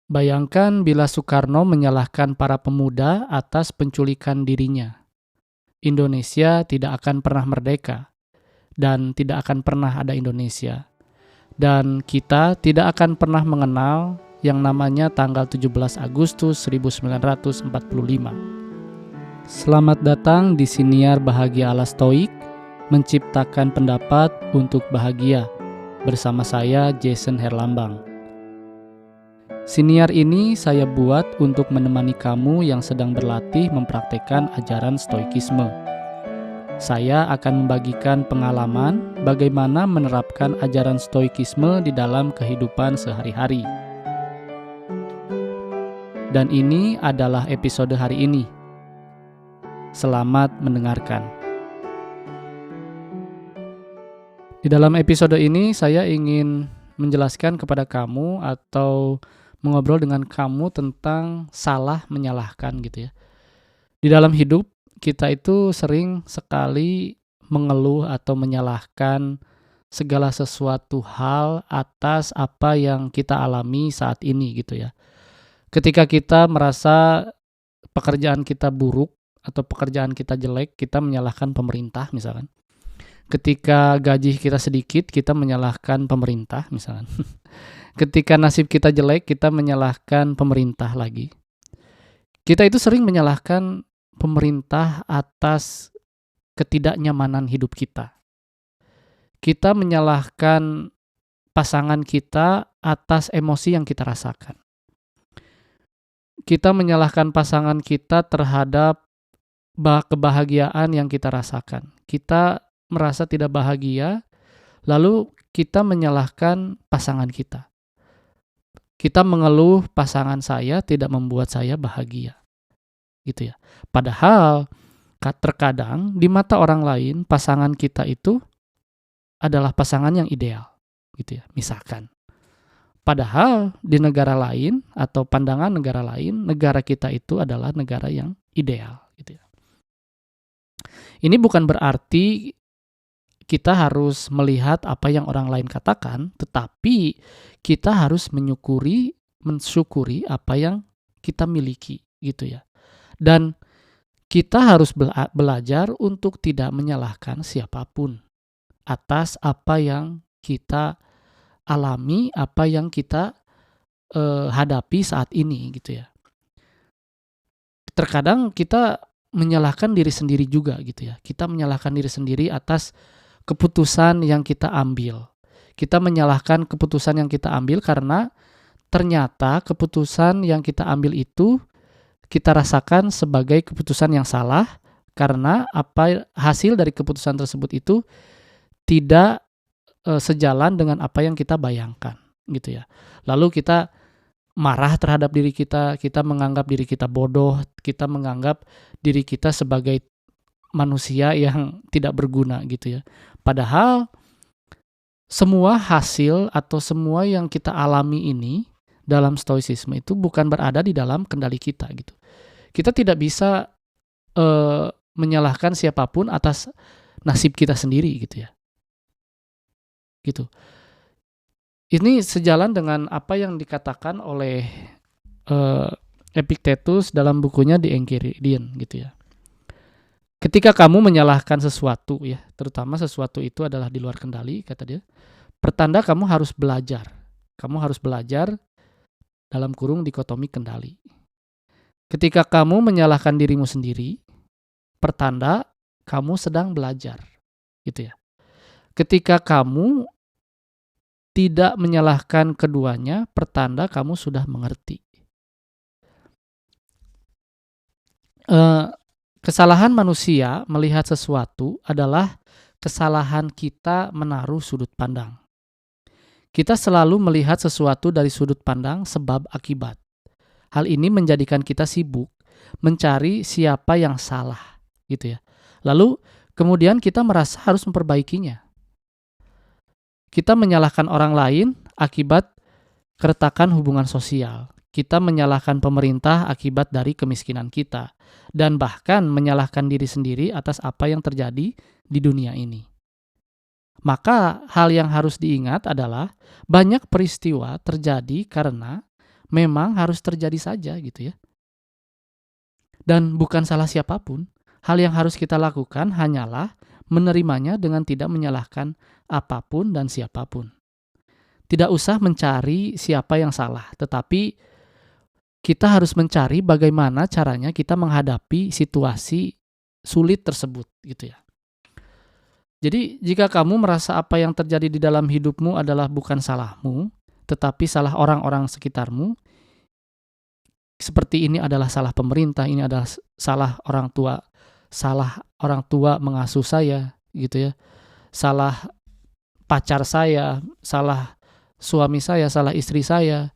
Bayangkan bila Soekarno menyalahkan para pemuda atas penculikan dirinya. Indonesia tidak akan pernah merdeka dan tidak akan pernah ada Indonesia. Dan kita tidak akan pernah mengenal yang namanya tanggal 17 Agustus 1945. Selamat datang di Siniar Bahagia ala Stoik, menciptakan pendapat untuk bahagia. Bersama saya Jason Herlambang. Siniar ini saya buat untuk menemani kamu yang sedang berlatih mempraktekkan ajaran Stoikisme. Saya akan membagikan pengalaman bagaimana menerapkan ajaran Stoikisme di dalam kehidupan sehari-hari. Dan ini adalah episode hari ini. Selamat mendengarkan. Di dalam episode ini saya ingin menjelaskan kepada kamu atau mengobrol dengan kamu tentang salah menyalahkan gitu ya. Di dalam hidup kita itu sering sekali mengeluh atau menyalahkan segala sesuatu hal atas apa yang kita alami saat ini gitu ya. Ketika kita merasa pekerjaan kita buruk atau pekerjaan kita jelek, kita menyalahkan pemerintah misalkan. Ketika gaji kita sedikit, kita menyalahkan pemerintah misalkan. Ketika nasib kita jelek, kita menyalahkan pemerintah lagi. Kita itu sering menyalahkan pemerintah atas ketidaknyamanan hidup kita. Kita menyalahkan pasangan kita atas emosi yang kita rasakan. Kita menyalahkan pasangan kita terhadap kebahagiaan yang kita rasakan. Kita merasa tidak bahagia, lalu kita menyalahkan pasangan kita. Kita mengeluh pasangan saya tidak membuat saya bahagia. Gitu ya. Padahal terkadang di mata orang lain pasangan kita itu adalah pasangan yang ideal, gitu ya. Misalkan. Padahal di negara lain atau pandangan negara lain, negara kita itu adalah negara yang ideal, gitu ya. Ini bukan berarti kita harus melihat apa yang orang lain katakan, tetapi kita harus mensyukuri apa yang kita miliki, gitu ya. Dan kita harus belajar untuk tidak menyalahkan siapapun atas apa yang kita alami, apa yang kita hadapi saat ini, gitu ya. Terkadang kita menyalahkan diri sendiri juga, gitu ya. Kita menyalahkan diri sendiri atas keputusan yang kita ambil. Kita menyalahkan keputusan yang kita ambil karena ternyata keputusan yang kita ambil itu kita rasakan sebagai keputusan yang salah karena hasil dari keputusan tersebut itu tidak sejalan dengan apa yang kita bayangkan, gitu ya. Lalu kita marah terhadap diri kita, kita menganggap diri kita bodoh, kita menganggap diri kita sebagai manusia yang tidak berguna, gitu ya. Padahal semua hasil atau semua yang kita alami ini dalam stoicisme itu bukan berada di dalam kendali kita, gitu. Kita tidak bisa menyalahkan siapapun atas nasib kita sendiri, gitu ya. Gitu. Ini sejalan dengan apa yang dikatakan oleh Epictetus dalam bukunya The Enchiridion, gitu ya. Ketika kamu menyalahkan sesuatu ya, terutama sesuatu itu adalah di luar kendali, kata dia, pertanda kamu harus belajar. Kamu harus belajar dalam kurung dikotomi kendali. Ketika kamu menyalahkan dirimu sendiri, pertanda kamu sedang belajar. Gitu ya. Ketika kamu tidak menyalahkan keduanya, pertanda kamu sudah mengerti. Kesalahan manusia melihat sesuatu adalah kesalahan kita menaruh sudut pandang. Kita selalu melihat sesuatu dari sudut pandang sebab akibat. Hal ini menjadikan kita sibuk mencari siapa yang salah, gitu ya. Lalu kemudian kita merasa harus memperbaikinya. Kita menyalahkan orang lain akibat keretakan hubungan sosial. Kita menyalahkan pemerintah akibat dari kemiskinan kita. Dan bahkan menyalahkan diri sendiri atas apa yang terjadi di dunia ini. Maka hal yang harus diingat adalah banyak peristiwa terjadi karena memang harus terjadi saja gitu ya. Dan bukan salah siapapun. Hal yang harus kita lakukan hanyalah menerimanya dengan tidak menyalahkan apapun dan siapapun. Tidak usah mencari siapa yang salah, tetapi kita harus mencari bagaimana caranya kita menghadapi situasi sulit tersebut gitu ya. Jadi jika kamu merasa apa yang terjadi di dalam hidupmu adalah bukan salahmu, tetapi salah orang-orang sekitarmu, seperti ini adalah salah pemerintah, ini adalah salah orang tua mengasuh saya gitu ya, salah pacar saya, salah suami saya, salah istri saya,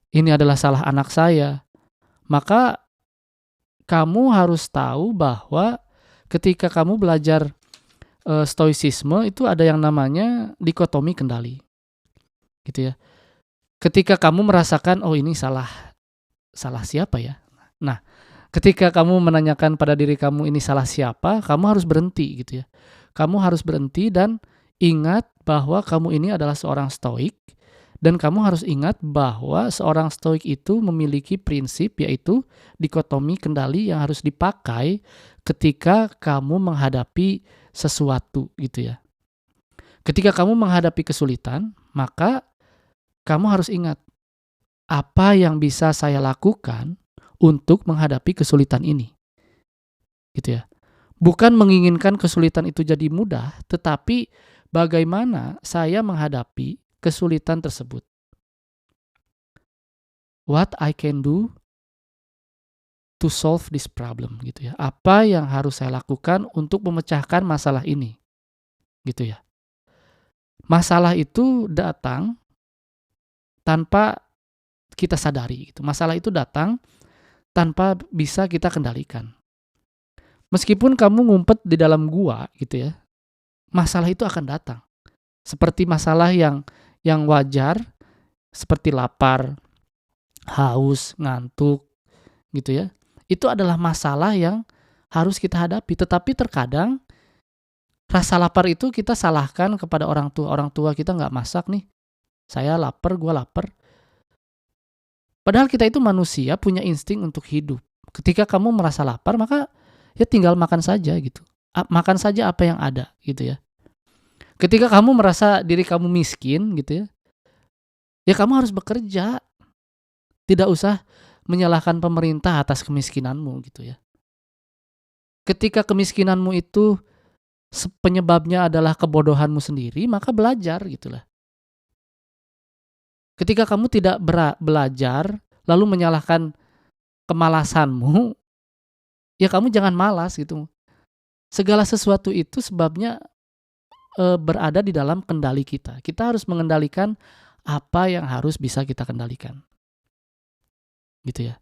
ini adalah salah anak saya, maka kamu harus tahu bahwa ketika kamu belajar stoicisme itu ada yang namanya dikotomi kendali, gitu ya. Ketika kamu merasakan, oh ini salah siapa ya? Nah, ketika kamu menanyakan pada diri kamu ini salah siapa, kamu harus berhenti gitu ya. Kamu harus berhenti dan ingat bahwa kamu ini adalah seorang stoik. Dan kamu harus ingat bahwa seorang stoik itu memiliki prinsip, yaitu dikotomi kendali yang harus dipakai ketika kamu menghadapi sesuatu gitu ya. Ketika kamu menghadapi kesulitan, maka kamu harus ingat, apa yang bisa saya lakukan untuk menghadapi kesulitan ini? Gitu ya. Bukan menginginkan kesulitan itu jadi mudah, tetapi bagaimana saya menghadapi kesulitan tersebut. What I can do to solve this problem gitu ya. Apa yang harus saya lakukan untuk memecahkan masalah ini. Gitu ya. Masalah itu datang tanpa kita sadari gitu. Masalah itu datang tanpa bisa kita kendalikan. Meskipun kamu ngumpet di dalam gua gitu ya, masalah itu akan datang. Seperti masalah yang wajar, seperti lapar, haus, ngantuk, gitu ya. Itu adalah masalah yang harus kita hadapi. Tetapi terkadang rasa lapar itu kita salahkan kepada orang tua. Orang tua kita nggak masak nih. Saya lapar, gue lapar. Padahal kita itu manusia, punya insting untuk hidup. Ketika kamu merasa lapar, maka ya tinggal makan saja gitu. Makan saja apa yang ada gitu ya. Ketika kamu merasa diri kamu miskin gitu ya, ya kamu harus bekerja. Tidak usah menyalahkan pemerintah atas kemiskinanmu gitu ya. Ketika kemiskinanmu itu penyebabnya adalah kebodohanmu sendiri, maka belajar gitulah. Ketika kamu tidak belajar lalu menyalahkan kemalasanmu, ya kamu jangan malas gitu. Segala sesuatu itu sebabnya berada di dalam kendali kita. Kita harus mengendalikan apa yang harus bisa kita kendalikan. Gitu ya.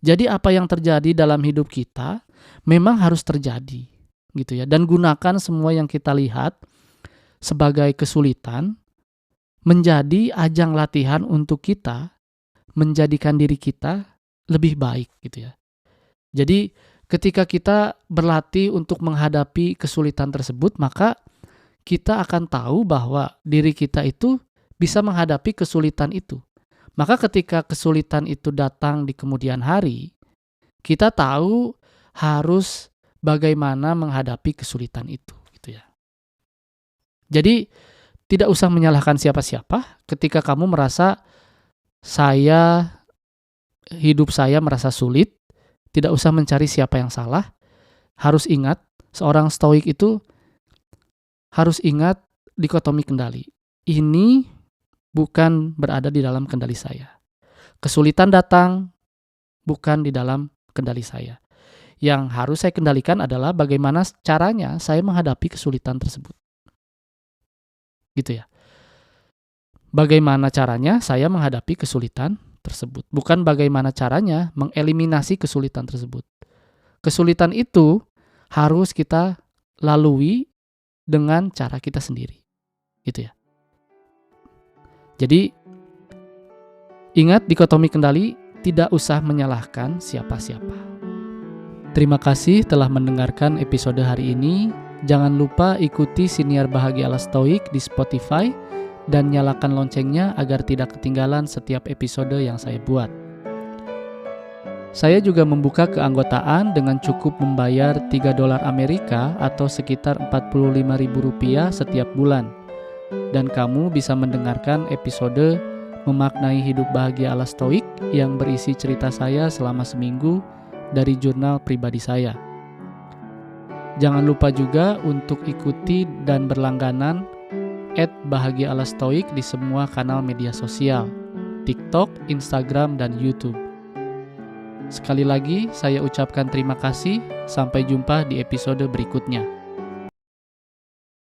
Jadi apa yang terjadi dalam hidup kita memang harus terjadi, gitu ya. Dan gunakan semua yang kita lihat sebagai kesulitan menjadi ajang latihan untuk kita menjadikan diri kita lebih baik, gitu ya. Jadi ketika kita berlatih untuk menghadapi kesulitan tersebut, maka kita akan tahu bahwa diri kita itu bisa menghadapi kesulitan itu. Maka ketika kesulitan itu datang di kemudian hari, kita tahu harus bagaimana menghadapi kesulitan itu, gitu ya. Jadi tidak usah menyalahkan siapa-siapa ketika kamu merasa hidup saya merasa sulit, tidak usah mencari siapa yang salah. Harus ingat, seorang stoik itu harus ingat dikotomi kendali. Ini bukan berada di dalam kendali saya. Kesulitan datang bukan di dalam kendali saya. Yang harus saya kendalikan adalah bagaimana caranya saya menghadapi kesulitan tersebut. Gitu ya. Bagaimana caranya saya menghadapi kesulitan tersebut. Bukan bagaimana caranya mengeliminasi kesulitan tersebut. Kesulitan itu harus kita lalui dengan cara kita sendiri. Gitu ya. Jadi ingat dikotomi kendali, tidak usah menyalahkan siapa-siapa. Terima kasih telah mendengarkan episode hari ini. Jangan lupa ikuti Siniar Bahagia ala Stoik di Spotify dan nyalakan loncengnya agar tidak ketinggalan setiap episode yang saya buat. Saya juga membuka keanggotaan dengan cukup membayar $3 Amerika atau sekitar Rp45.000 setiap bulan. Dan kamu bisa mendengarkan episode Memaknai Hidup Bahagia ala Stoik yang berisi cerita saya selama seminggu dari jurnal pribadi saya. Jangan lupa juga untuk ikuti dan berlangganan @Bahagia ala Stoik di semua kanal media sosial, TikTok, Instagram, dan YouTube. Sekali lagi, saya ucapkan terima kasih. Sampai jumpa di episode berikutnya.